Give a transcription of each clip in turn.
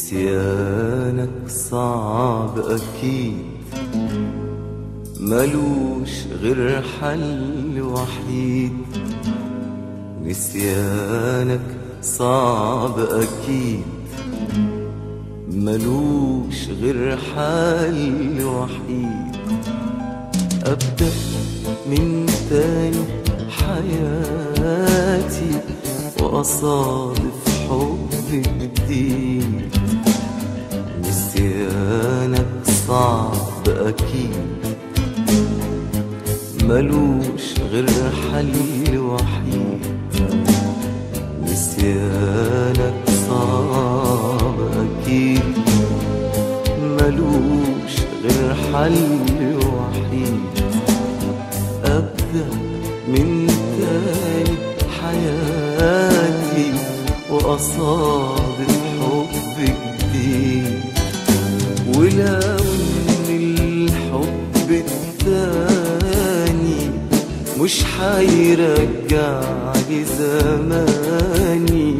نسيانك صعب أكيد، ملوش غير حل وحيد. نسيانك صعب أكيد، ملوش غير حل وحيد. أبدأ من تاني حياتي وأصادف حب جديد. نسيانك صعب أكيد، ملوش غير حل وحيد. نسيانك صعب أكيد، ملوش غير حل وحيد. أبدأ من تاني حياتي وأصادف حب جديد. ولو إن الحب التاني مش حيرجعلي زماني،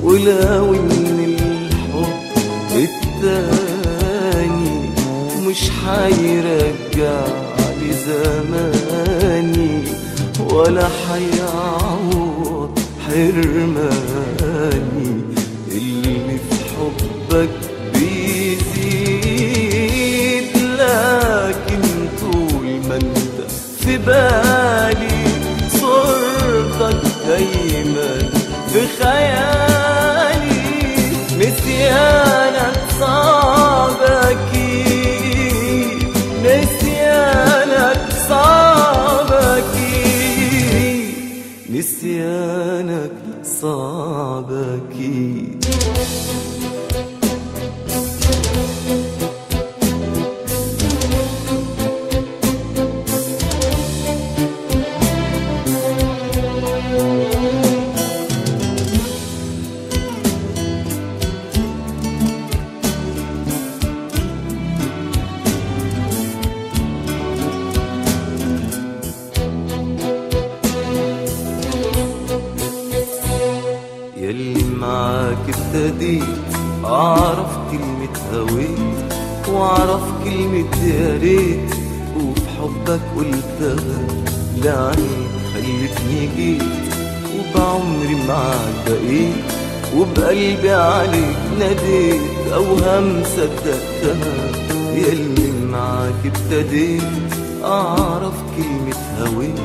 ولو إن الحب التاني مش حيرجعلي زماني، ولا حيعوض حرماني اللي في حبك بيزيد. لكن طول ما انت في بالي صورتك دايما في خيالي. نسيانك صعب أكيد، نسيانك صعب أكيد، نسيانك صعب أكيد. ياللي معاك ابتديت أعرف كلمة هويت، وأعرف كلمة يا ريت، وفي حبك قلتها لعنيك خلتني جيت، وبعمري معاك بقيت، وبقلبي عليك ناديت أوهام صدقتها. ياللي معاك ابتديت أعرف كلمة هويت،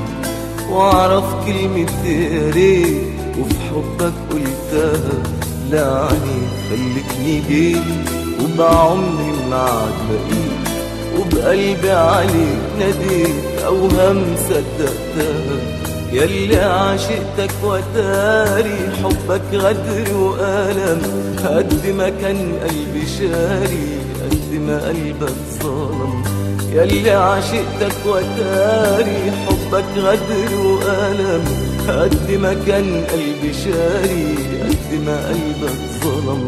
وأعرف كلمة يا ريت، وفي حبك قلتها لعنيك خلتني جيت، وبعمري معاك بقيت، وبقلبي عليك ناديت أوهام صدقتها. ياللي عاشقتك وتاري حبك غدر وألم، قد ما كان قلبي شاري قد ما قلبك ظلم. ياللي عاشقتك وتاري حبك غدر وألم، قد ما كان قلبي شاري قد ما قلبك ظلم.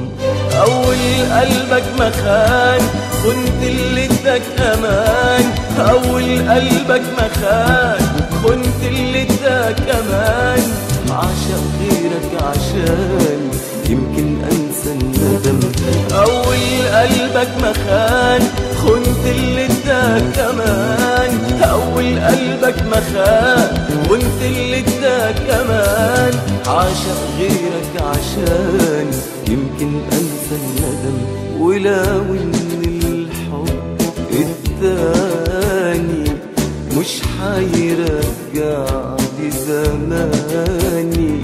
أول قلبك ما خان كنت اللي اداك أمان، أول قلبك ما خان كنت اللي اداك أمان. عشق غيرك عشان يمكن أنسى الندم. أول قلبك ما خان كنت اللي اداك أمان، أول قلبك ما خان كنت اللي اداك أمان. عاشق غيرك عشان يمكن أنسى الندم. ولو إن الحب التاني مش حيرجعلي زماني،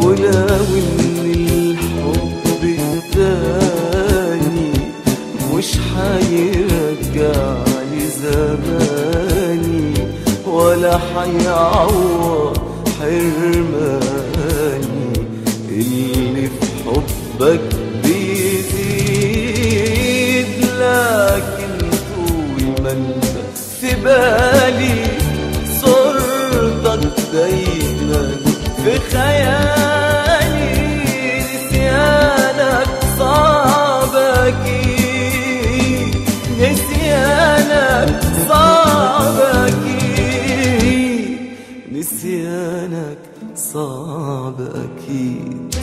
ولو إن الحب التاني مش حيرجعلي زماني، ولا حيعوض حرماني اللي في حبك بيزيد. لكن طول ما انت في بالي صورتك دايما في خيالي. نسيانك صعب أكيد، نسيانك صعب أكيد، نسيانك صعب أكيد.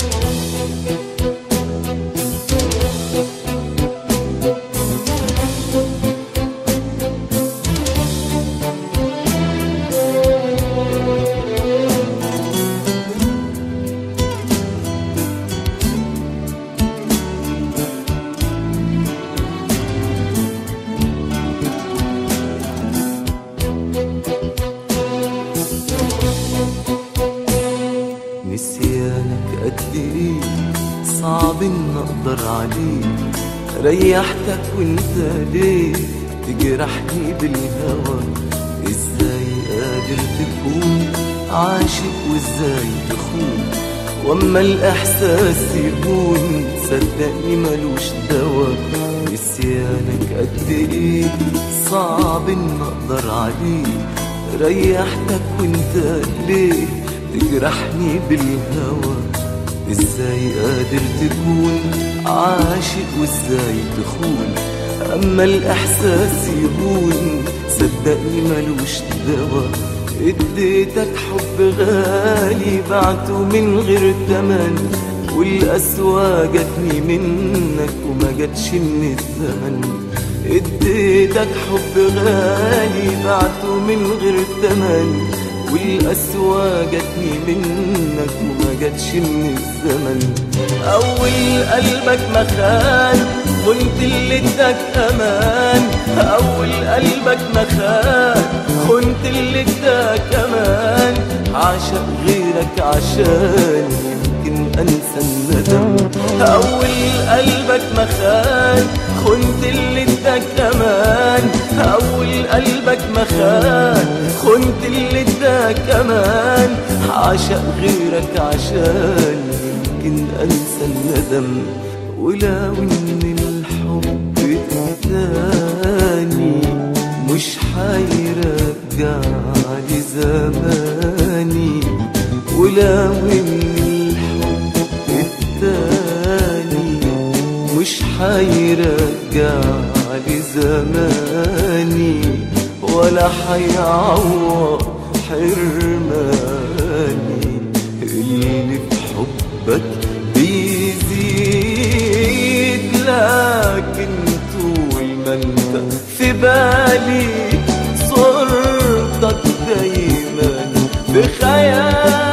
ريحتك وانت ليه تجرحني بالهوى؟ ازاي قادر تكون عاشق وازاي تخون؟ واما الاحساس يهون صدقني ملوش دوا. نسيانك قد ايه صعب ان اقدر عليه. ريحتك وانت ليه تجرحني بالهوى؟ ازاي قادر تكون عاشق وازاي تخون؟ اما الاحساس يهون صدقني ملوش دوا. اديتك حب غالي بعته من غير تمن، والقسوة جاتني منك وما جاتش من الزمن. اديتك حب غالي بعته من غير تمن، والقسوة جاتني منك وما جاتش من الزمن. أول قلبك ما خان خنت اللي اداك أمان. أول قلبك ما خان خنت اللي اداك أمان. عاشق غيرك عشان يمكن أنسى الندم. أول قلبك ما خان خنت اللي اداك أمان. أول قلبك ما خان خنت اللي اداك أمان. عاشق غيرك عشان يمكن أنسى الندم. ولو إن الحب التاني مش حيرجع لي زماني. ولو إن الحب التاني مش حيرجع لي زماني، ولا حيعوض حرماني. اللي في حبك بيزيد، لكن طول ما انت في بالي صورتك دايما بخيالي.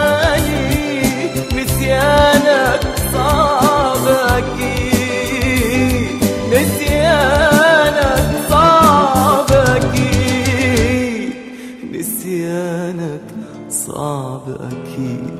نسيانك صعب أكيد، نسيانك صعب أكيد، نسيانك صعب أكيد.